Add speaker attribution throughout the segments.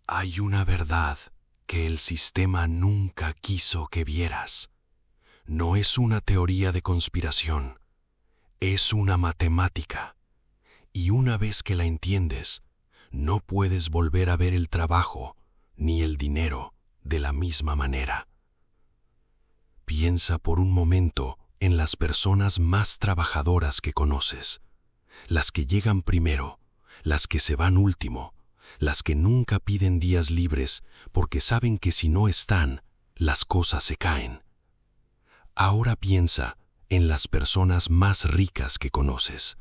Speaker 1: Hay una verdad que el sistema nunca quiso que vieras. No es una teoría de conspiración, es una matemática. Y una vez que la entiendes, no puedes volver a ver el trabajo ni el dinero de la misma manera. Piensa por un momento en las personas más trabajadoras que conoces, las que llegan primero, las que se van último, las que nunca piden días libres porque saben que si no están, las cosas se caen. Ahora piensa en las personas más ricas que conoces.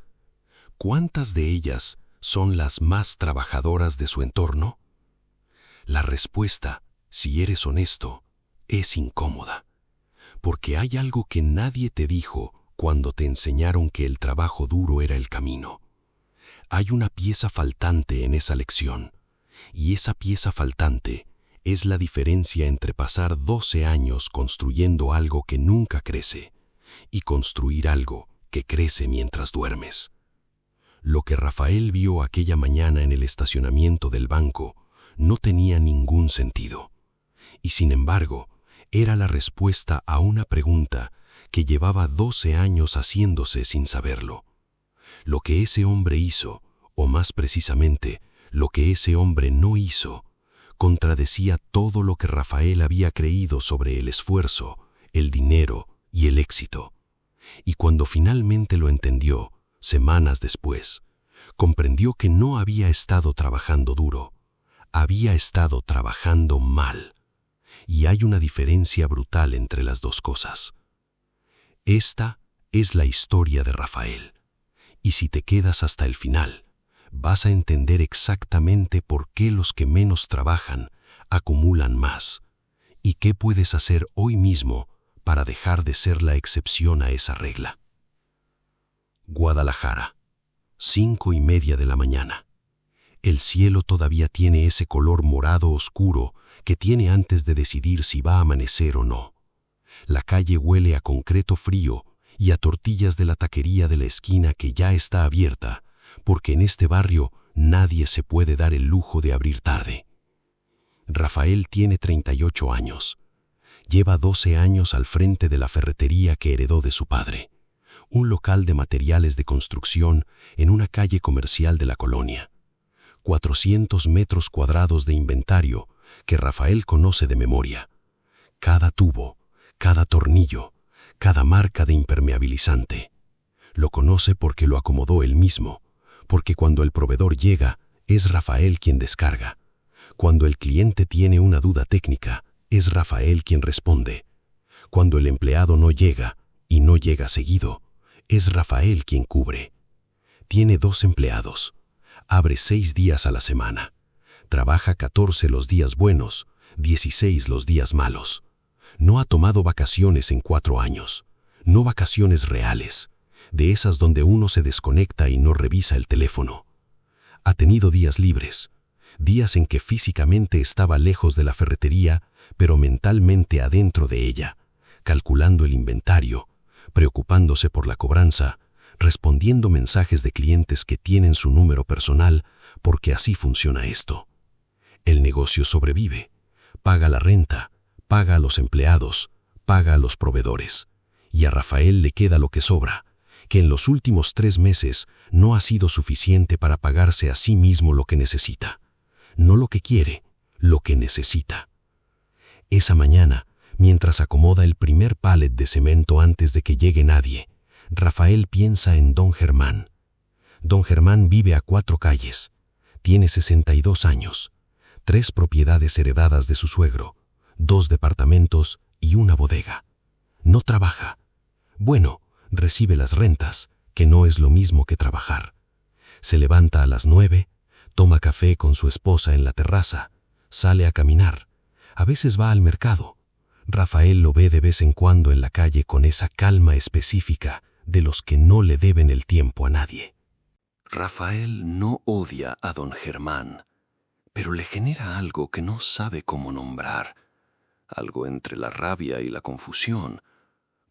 Speaker 1: ¿Cuántas de ellas son las más trabajadoras de su entorno? La respuesta, si eres honesto, es incómoda, porque hay algo que nadie te dijo cuando te enseñaron que el trabajo duro era el camino. Hay una pieza faltante en esa lección, y esa pieza faltante es la diferencia entre pasar 12 años construyendo algo que nunca crece y construir algo que crece mientras duermes. Lo que Rafael vio aquella mañana en el estacionamiento del banco no tenía ningún sentido, y sin embargo, era la respuesta a una pregunta que llevaba 12 años haciéndose sin saberlo. Lo que ese hombre hizo, o más precisamente, lo que ese hombre no hizo, contradecía todo lo que Rafael había creído sobre el esfuerzo, el dinero y el éxito. Y cuando finalmente lo entendió, semanas después, comprendió que no había estado trabajando duro, había estado trabajando mal. Y hay una diferencia brutal entre las dos cosas. Esta es la historia de Rafael. Y si te quedas hasta el final, vas a entender exactamente por qué los que menos trabajan acumulan más y qué puedes hacer hoy mismo para dejar de ser la excepción a esa regla. Guadalajara, 5:30 de la mañana. El cielo todavía tiene ese color morado oscuro que tiene antes de decidir si va a amanecer o no. La calle huele a concreto frío y a tortillas de la taquería de la esquina que ya está abierta, porque en este barrio nadie se puede dar el lujo de abrir tarde. Rafael tiene 38 años. Lleva 12 años al frente de la ferretería que heredó de su padre, un local de materiales de construcción en una calle comercial de la colonia. 400 metros cuadrados de inventario que Rafael conoce de memoria. Cada tubo, cada tornillo, cada marca de impermeabilizante. Lo conoce porque lo acomodó él mismo, porque cuando el proveedor llega, es Rafael quien descarga. Cuando el cliente tiene una duda técnica, es Rafael quien responde. Cuando el empleado no llega, y no llega seguido, es Rafael quien cubre. Tiene 2 empleados. Abre 6 días a la semana. Trabaja 14 los días buenos, 16 los días malos. No ha tomado vacaciones en 4 años. No vacaciones reales, de esas donde uno se desconecta y no revisa el teléfono. Ha tenido días libres, días en que físicamente estaba lejos de la ferretería, pero mentalmente adentro de ella, calculando el inventario, preocupándose por la cobranza, respondiendo mensajes de clientes que tienen su número personal, porque así funciona esto. El negocio sobrevive, paga la renta, paga a los empleados, paga a los proveedores. Y a Rafael le queda lo que sobra, que en los últimos 3 meses no ha sido suficiente para pagarse a sí mismo lo que necesita. No lo que quiere, lo que necesita. Esa mañana, mientras acomoda el primer palet de cemento antes de que llegue nadie, Rafael piensa en don Germán. Don Germán vive a 4 calles, tiene 62 años, 3 propiedades heredadas de su suegro, 2 departamentos y una bodega. No trabaja. Bueno, recibe las rentas, que no es lo mismo que trabajar. Se levanta a las 9, toma café con su esposa en la terraza, sale a caminar, a veces va al mercado. Rafael lo ve de vez en cuando en la calle con esa calma específica de los que no le deben el tiempo a nadie. Rafael no odia a don Germán, pero le genera algo que no sabe cómo nombrar, algo entre la rabia y la confusión,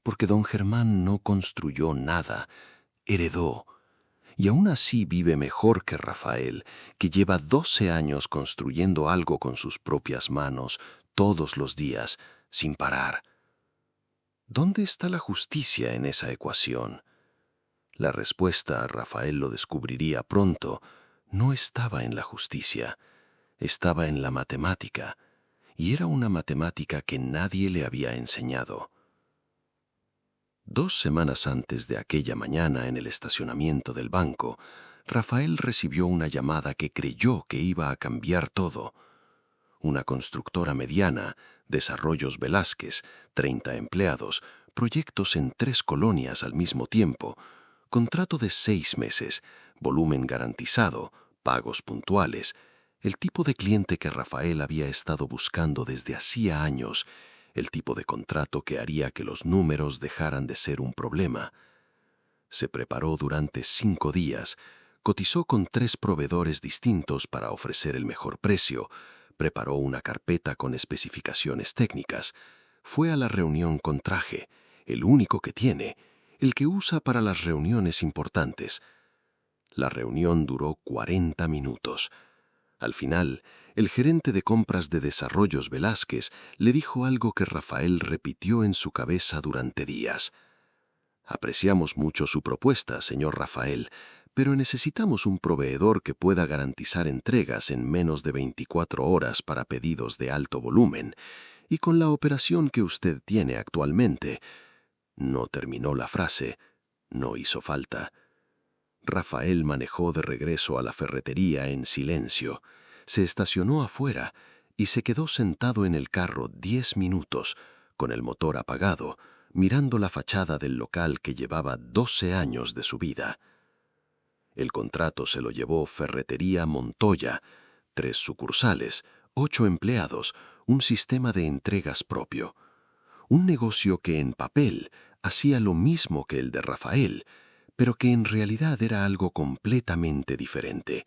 Speaker 1: porque don Germán no construyó nada, heredó,
Speaker 2: Y aún así vive mejor que Rafael, que lleva 12 años construyendo algo con sus propias manos, todos los días, sin parar. ¿Dónde está la justicia en esa ecuación? La respuesta, Rafael lo descubriría pronto, no estaba en la justicia, estaba en la matemática, y era una matemática que nadie le había enseñado. 2 semanas antes de aquella mañana en el estacionamiento del banco, Rafael recibió una llamada que creyó que iba a cambiar todo. Una constructora mediana, Desarrollos Velázquez, 30 empleados, proyectos en 3 colonias al mismo tiempo, contrato de 6 meses, volumen garantizado, pagos puntuales, el tipo de cliente que Rafael había estado buscando desde hacía años, el tipo de contrato que haría que los números dejaran de ser un problema. Se preparó durante 5 días, cotizó con 3 proveedores distintos para ofrecer el mejor precio, preparó una carpeta con especificaciones técnicas, fue a la reunión con traje, el único que tiene, el que usa para las reuniones importantes. La reunión duró 40 minutos. Al final, el gerente de compras de Desarrollos Velázquez le dijo algo que Rafael repitió en su cabeza durante días. Apreciamos mucho su propuesta, señor Rafael, pero necesitamos un proveedor que pueda garantizar entregas en menos de 24 horas para pedidos de alto volumen, y con la operación que usted tiene actualmente. No terminó la frase, no hizo falta. Rafael manejó de regreso a la ferretería en silencio, se estacionó afuera y se quedó sentado en el carro 10 minutos, con el motor apagado, mirando la fachada del local que llevaba 12 años de su vida. El contrato se lo llevó Ferretería Montoya, 3 sucursales, 8 empleados, un sistema de entregas propio. Un negocio que en papel hacía lo mismo que el de Rafael, pero que en realidad era algo completamente diferente.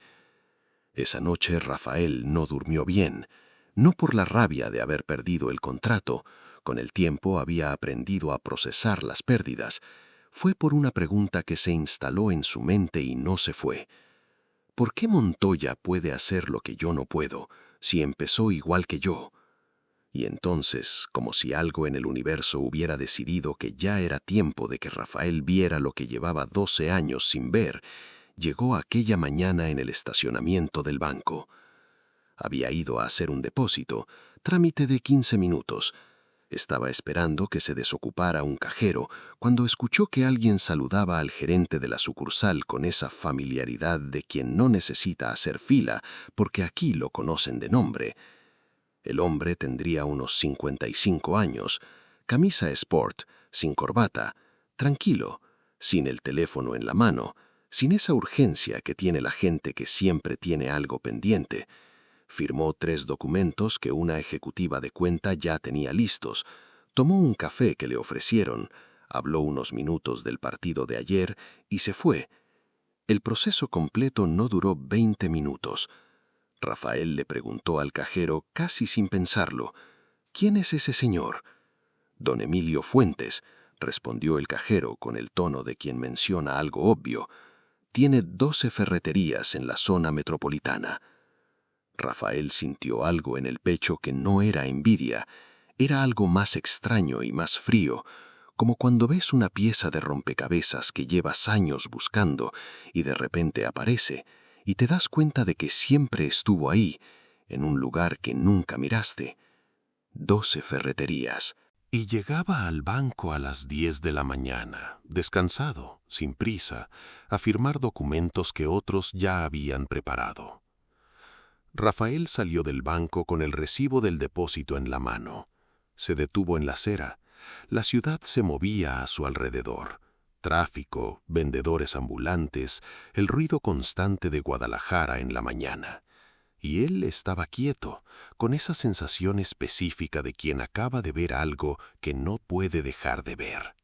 Speaker 2: Esa noche Rafael no durmió bien, no por la rabia de haber perdido el contrato, con el tiempo había aprendido a procesar las pérdidas, fue por una pregunta que se instaló en su mente y no se fue. ¿Por qué Montoya puede hacer lo que yo no puedo, si empezó igual que yo? Y entonces, como si algo en el universo hubiera decidido que ya era tiempo de que Rafael viera lo que llevaba 12 años sin ver, llegó aquella mañana en el estacionamiento del banco. Había ido a hacer un depósito, trámite de 15 minutos. Estaba esperando que se desocupara un cajero cuando escuchó que alguien saludaba al gerente de la sucursal con esa familiaridad de quien no necesita hacer fila porque aquí lo conocen de nombre. El hombre tendría unos 55 años, camisa sport, sin corbata, tranquilo, sin el teléfono en la mano, sin esa urgencia que tiene la gente que siempre tiene algo pendiente. Firmó 3 documentos que una ejecutiva de cuenta ya tenía listos, tomó un café que le ofrecieron, habló unos minutos del partido de ayer y se fue. El proceso completo no duró 20 minutos. Rafael le preguntó al cajero casi sin pensarlo, «¿Quién es ese señor?» «Don Emilio Fuentes», respondió el cajero con el tono de quien menciona algo obvio. «Tiene 12 ferreterías en la zona metropolitana». Rafael sintió algo en el pecho que no era envidia, era algo más extraño y más frío, como cuando ves una pieza de rompecabezas que llevas años buscando y de repente aparece, y te das cuenta de que siempre estuvo ahí, en un lugar que nunca miraste. 12 ferreterías.
Speaker 1: Y llegaba al banco a las 10 de la mañana, descansado, sin prisa, a firmar documentos que otros ya habían preparado. Rafael salió del banco con el recibo del depósito en la mano. Se detuvo en la acera. La ciudad se movía a su alrededor. Tráfico, vendedores ambulantes, el ruido constante de Guadalajara en la mañana. Y él estaba quieto, con esa sensación específica de quien acaba de ver algo que no puede dejar de ver.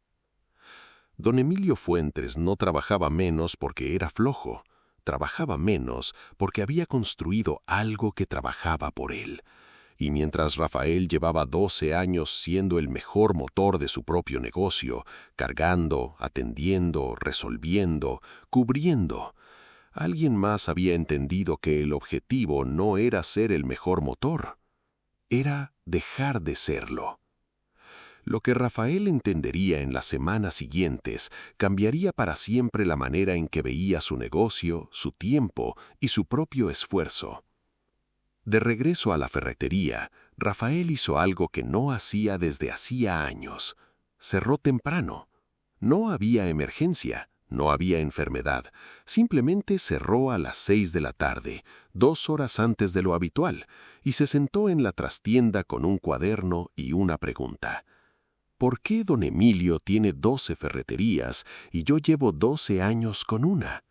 Speaker 1: Don Emilio Fuentes no trabajaba menos porque era flojo, trabajaba menos porque había construido algo que trabajaba por él.
Speaker 2: Y mientras Rafael llevaba 12 años siendo el mejor motor de su propio negocio, cargando, atendiendo, resolviendo, cubriendo, alguien más había entendido que el objetivo no era ser el mejor motor, era dejar de serlo. Lo que Rafael entendería en las semanas siguientes cambiaría para siempre la manera en que veía su negocio, su tiempo y su propio esfuerzo. De regreso a la ferretería, Rafael hizo algo que no hacía desde hacía años. Cerró temprano. No había emergencia, no había enfermedad. Simplemente cerró a las 6 de la tarde, 2 horas antes de lo habitual, y se sentó en la trastienda con un cuaderno y una pregunta. ¿Por qué don Emilio tiene 12 ferreterías y yo llevo 12 años con una?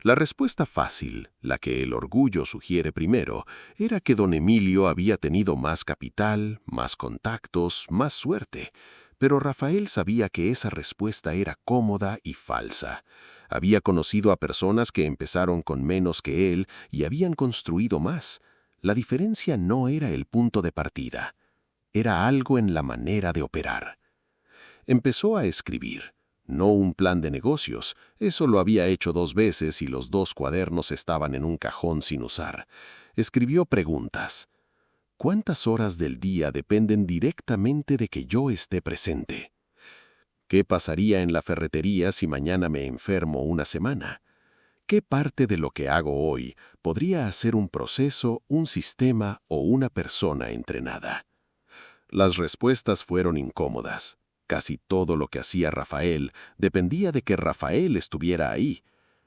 Speaker 2: La respuesta fácil, la que el orgullo sugiere primero, era que don Emilio había tenido más capital, más contactos, más suerte. Pero Rafael sabía que esa respuesta era cómoda y falsa. Había conocido a personas que empezaron con menos que él y habían construido más. La diferencia no era el punto de partida. Era algo en la manera de operar. Empezó a escribir. No un plan de negocios, eso lo había hecho 2 veces y los 2 cuadernos estaban en un cajón sin usar. Escribió preguntas. ¿Cuántas horas del día dependen directamente de que yo esté presente? ¿Qué pasaría en la ferretería si mañana me enfermo una semana? ¿Qué parte de lo que hago hoy podría hacer un proceso, un sistema o una persona entrenada? Las respuestas fueron incómodas. Casi todo lo que hacía Rafael dependía de que Rafael estuviera ahí.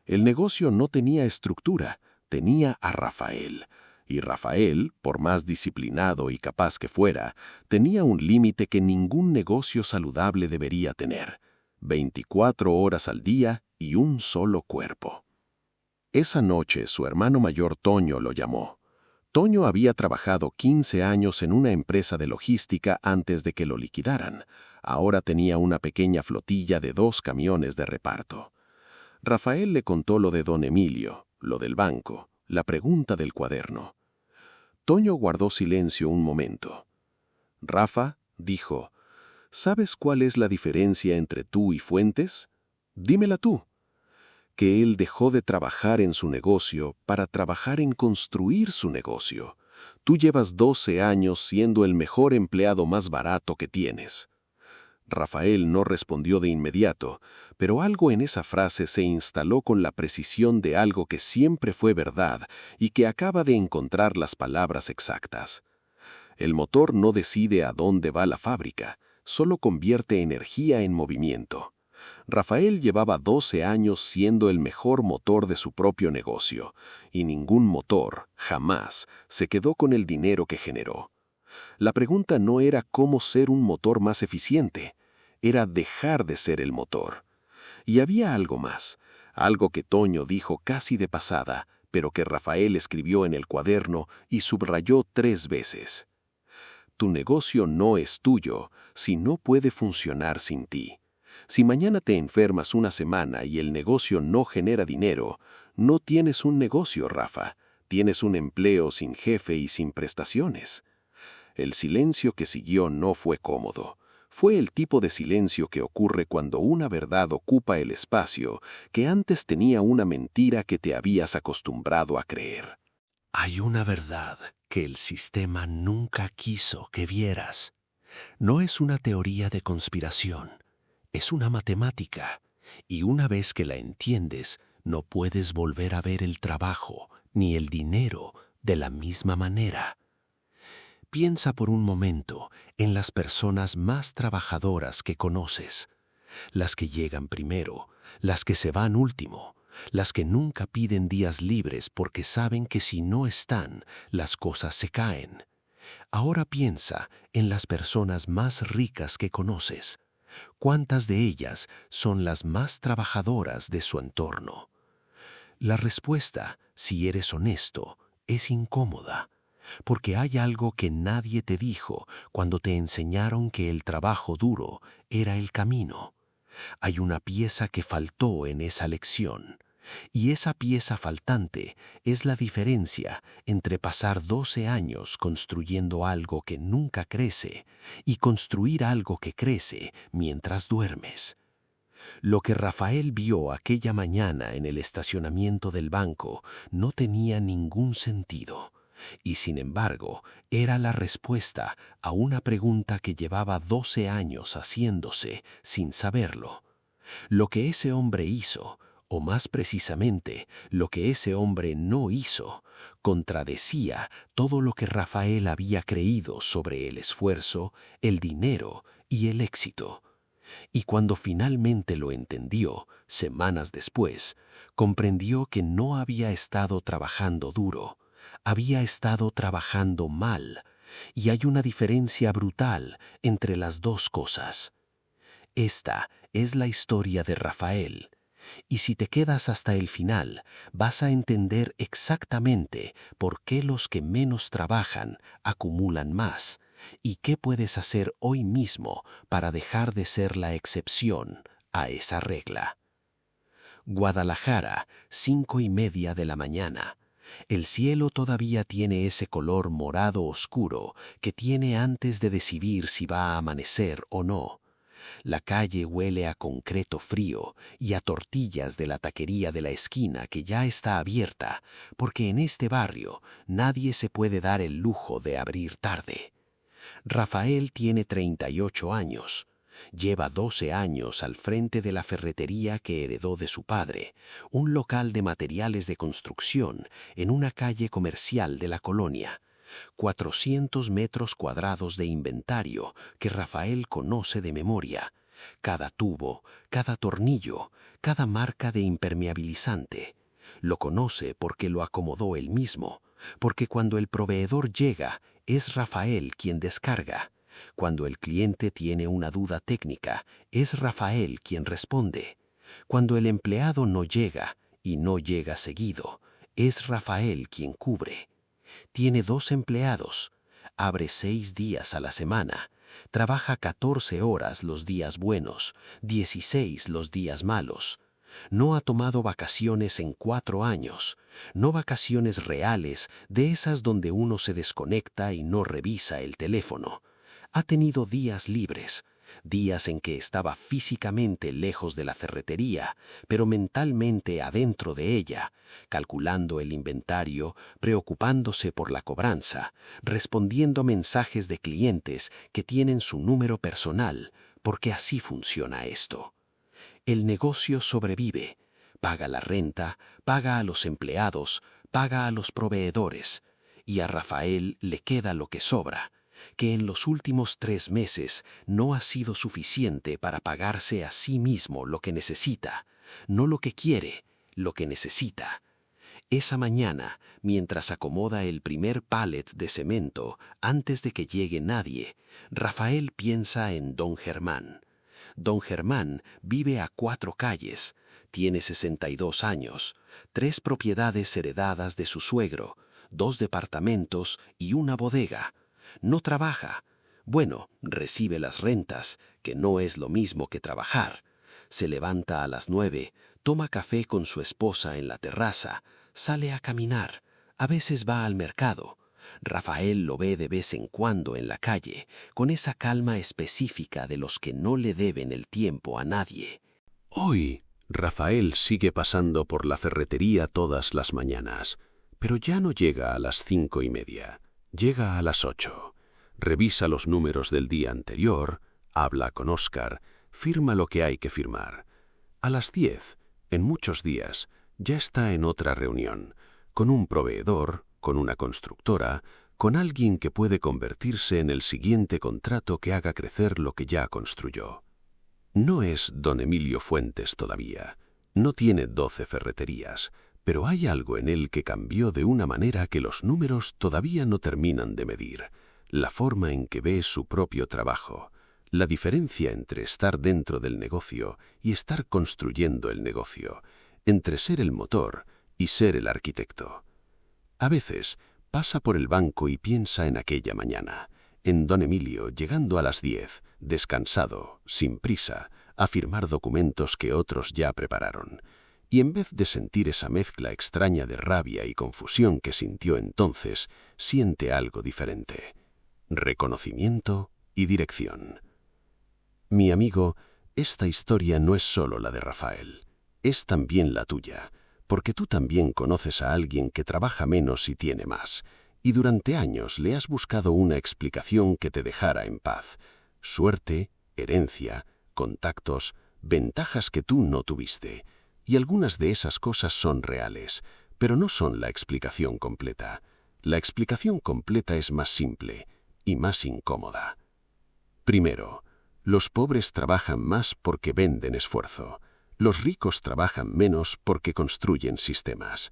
Speaker 2: El negocio no tenía estructura, tenía a Rafael. Y Rafael, por más disciplinado y capaz que fuera, tenía un límite que ningún negocio saludable debería tener: 24 horas al día y un solo cuerpo. Esa noche su hermano mayor Toño lo llamó. Toño había trabajado 15 años en una empresa de logística antes de que lo liquidaran. Ahora tenía una pequeña flotilla de 2 camiones de reparto. Rafael le contó lo de don Emilio, lo del banco, la pregunta del cuaderno. Toño guardó silencio un momento. Rafa, dijo, ¿sabes cuál es la diferencia entre tú y Fuentes? Dímela tú. Que él dejó de trabajar en su negocio para trabajar en construir su negocio. Tú llevas 12 años siendo el mejor empleado más barato que tienes. Rafael no respondió de inmediato, pero algo en esa frase se instaló con la precisión de algo que siempre fue verdad y que acaba de encontrar las palabras exactas. El motor no decide a dónde va la fábrica, solo convierte energía en movimiento. Rafael llevaba 12 años siendo el mejor motor de su propio negocio, y ningún motor, jamás, se quedó con el dinero que generó. La pregunta no era cómo ser un motor más eficiente, era dejar de ser el motor. Y había algo más, algo que Toño dijo casi de pasada, pero que Rafael escribió en el cuaderno y subrayó 3 veces. Tu negocio no es tuyo si no puede funcionar sin ti. Si mañana te enfermas una semana y el negocio no genera dinero, no tienes un negocio, Rafa. Tienes un empleo sin jefe y sin prestaciones. El silencio que siguió no fue cómodo. Fue el tipo de silencio que ocurre cuando una verdad ocupa el espacio que antes tenía una mentira que te habías acostumbrado a creer.
Speaker 1: Hay una verdad que el sistema nunca quiso que vieras. No es una teoría de conspiración. Es una matemática, y una vez que la entiendes, no puedes volver a ver el trabajo ni el dinero de la misma manera. Piensa por un momento en las personas más trabajadoras que conoces, las que llegan primero, las que se van último, las que nunca piden días libres porque saben que si no están, las cosas se caen. Ahora piensa en las personas más ricas que conoces. ¿Cuántas de ellas son las más trabajadoras de su entorno? La respuesta, si eres honesto, es incómoda, porque hay algo que nadie te dijo cuando te enseñaron que el trabajo duro era el camino. Hay una pieza que faltó en esa lección.
Speaker 2: Y esa pieza faltante es la diferencia entre pasar 12 años construyendo algo que nunca crece y construir algo que crece mientras duermes. Lo que Rafael vio aquella mañana en el estacionamiento del banco no tenía ningún sentido, y sin embargo era la respuesta a una pregunta que llevaba 12 años haciéndose sin saberlo. Lo que ese hombre hizo, o más precisamente, lo que ese hombre no hizo, contradecía todo lo que Rafael había creído sobre el esfuerzo, el dinero y el éxito. Y cuando finalmente lo entendió, semanas después, comprendió que no había estado trabajando duro, había estado trabajando mal, y hay una diferencia brutal entre las dos cosas. Esta es la historia de Rafael, y si te quedas hasta el final, vas a entender exactamente por qué los que menos trabajan acumulan más, y qué puedes hacer hoy mismo para dejar de ser la excepción a esa regla. Guadalajara, 5:30 de la mañana. El cielo todavía tiene ese color morado oscuro que tiene antes de decidir si va a amanecer o no. La calle huele a concreto frío y a tortillas de la taquería de la esquina que ya está abierta, porque en este barrio nadie se puede dar el lujo de abrir tarde. Rafael tiene 38 años. Lleva 12 años al frente de la ferretería que heredó de su padre, un local de materiales de construcción en una calle comercial de la colonia. 400 metros cuadrados de inventario que Rafael conoce de memoria. Cada tubo, cada tornillo, cada marca de impermeabilizante. Lo conoce porque lo acomodó él mismo, porque cuando el proveedor llega, es Rafael quien descarga. Cuando el cliente tiene una duda técnica, es Rafael quien responde. Cuando el empleado no llega, y no llega seguido, es Rafael quien cubre. Tiene 2 empleados, abre 6 días a la semana, trabaja 14 horas los días buenos, 16 los días malos. No ha tomado vacaciones en 4 años, no vacaciones reales de esas donde uno se desconecta y no revisa el teléfono. Ha tenido días libres, días en que estaba físicamente lejos de la ferretería, pero mentalmente adentro de ella, calculando el inventario, preocupándose por la cobranza, respondiendo mensajes de clientes que tienen su número personal, porque así funciona esto. El negocio sobrevive, paga la renta, paga a los empleados, paga a los proveedores, y a Rafael le queda lo que sobra, que en los últimos 3 meses no ha sido suficiente para pagarse a sí mismo lo que necesita, no lo que quiere, lo que necesita. Esa mañana, mientras acomoda el primer pallet de cemento antes de que llegue nadie, Rafael piensa en don Germán. Don Germán vive a 4 calles, tiene 62 años, 3 propiedades heredadas de su suegro, 2 departamentos y una bodega. No trabaja. Bueno, recibe las rentas, que no es lo mismo que trabajar. Se levanta a las 9, toma café con su esposa en la terraza, sale a caminar, a veces va al mercado. Rafael lo ve de vez en cuando en la calle, con esa calma específica de los que no le deben el tiempo a nadie.
Speaker 1: Hoy, Rafael sigue pasando por la ferretería todas las mañanas, pero ya no llega a las 5:30. Llega a las 8, revisa los números del día anterior, habla con Óscar, firma lo que hay que firmar. A las 10, en muchos días, ya está en otra reunión, con un proveedor, con una constructora, con alguien que puede convertirse en el siguiente contrato que haga crecer lo que ya construyó. No es don Emilio Fuentes todavía, no tiene 12 ferreterías, pero hay algo en él que cambió de una manera que los números todavía no terminan de medir, la forma en que ve su propio trabajo, la diferencia entre estar dentro del negocio y estar construyendo el negocio, entre ser el motor y ser el arquitecto. A veces pasa por el banco y piensa en aquella mañana, en don Emilio llegando a las 10, descansado, sin prisa, a firmar documentos que otros ya prepararon.
Speaker 2: Y en vez de sentir esa mezcla extraña de rabia y confusión que sintió entonces, siente algo diferente: reconocimiento y dirección. Mi amigo, esta historia no es solo la de Rafael, es también la tuya, porque tú también conoces a alguien que trabaja menos y tiene más, y durante años le has buscado una explicación que te dejara en paz: suerte, herencia, contactos, ventajas que tú no tuviste. Y algunas de esas cosas son reales, pero no son la explicación completa. La explicación completa es más simple y más incómoda. Primero, los pobres trabajan más porque venden esfuerzo. Los ricos trabajan menos porque construyen sistemas.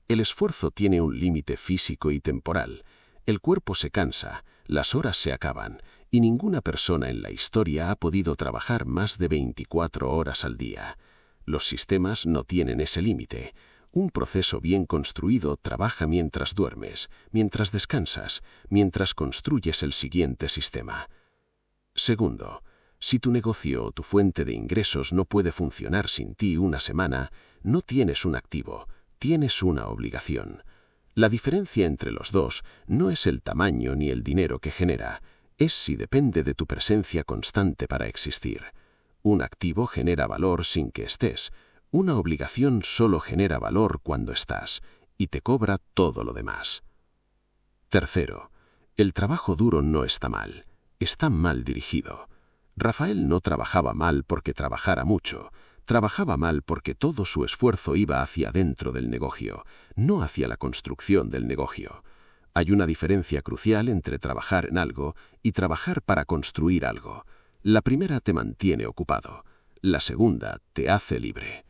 Speaker 2: El esfuerzo tiene un límite físico y temporal. El cuerpo se cansa, las horas se acaban, y ninguna persona en la historia ha podido trabajar más de 24 horas al día. Los sistemas no tienen ese límite. Un proceso bien construido trabaja mientras duermes, mientras descansas, mientras construyes el siguiente sistema. Segundo, si tu negocio o tu fuente de ingresos no puede funcionar sin ti una semana, no tienes un activo, tienes una obligación. La diferencia entre los dos no es el tamaño ni el dinero que genera, es si depende de tu presencia constante para existir. Un activo genera valor sin que estés. Una obligación solo genera valor cuando estás, y te cobra todo lo demás. Tercero, el trabajo duro no está mal, está mal dirigido. Rafael no trabajaba mal porque trabajara mucho, trabajaba mal porque todo su esfuerzo iba hacia dentro del negocio, no hacia la construcción del negocio. Hay una diferencia crucial entre trabajar en algo y trabajar para construir algo. La primera te mantiene ocupado, la segunda te hace libre.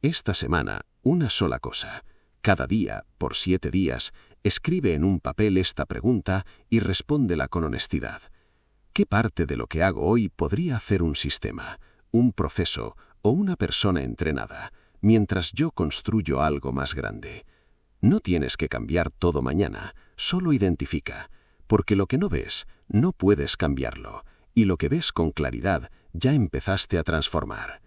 Speaker 2: Esta semana, una sola cosa. Cada día, por 7 días, escribe en un papel esta pregunta y respóndela con honestidad. ¿Qué parte de lo que hago hoy podría hacer un sistema, un proceso o una persona entrenada, mientras yo construyo algo más grande? No tienes que cambiar todo mañana, solo identifica, porque lo que no ves, no puedes cambiarlo. Y lo que ves con claridad ya empezaste a transformar.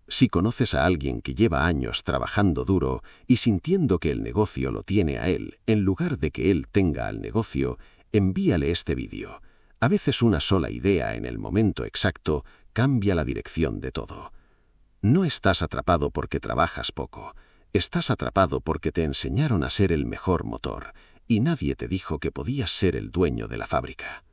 Speaker 2: Si conoces a alguien que lleva años trabajando duro y sintiendo que el negocio lo tiene a él, en lugar de que él tenga al negocio, envíale este vídeo. A veces una sola idea en el momento exacto cambia la dirección de todo. No estás atrapado porque trabajas poco, estás atrapado porque te enseñaron a ser el mejor motor y nadie te dijo que podías ser el dueño de la fábrica.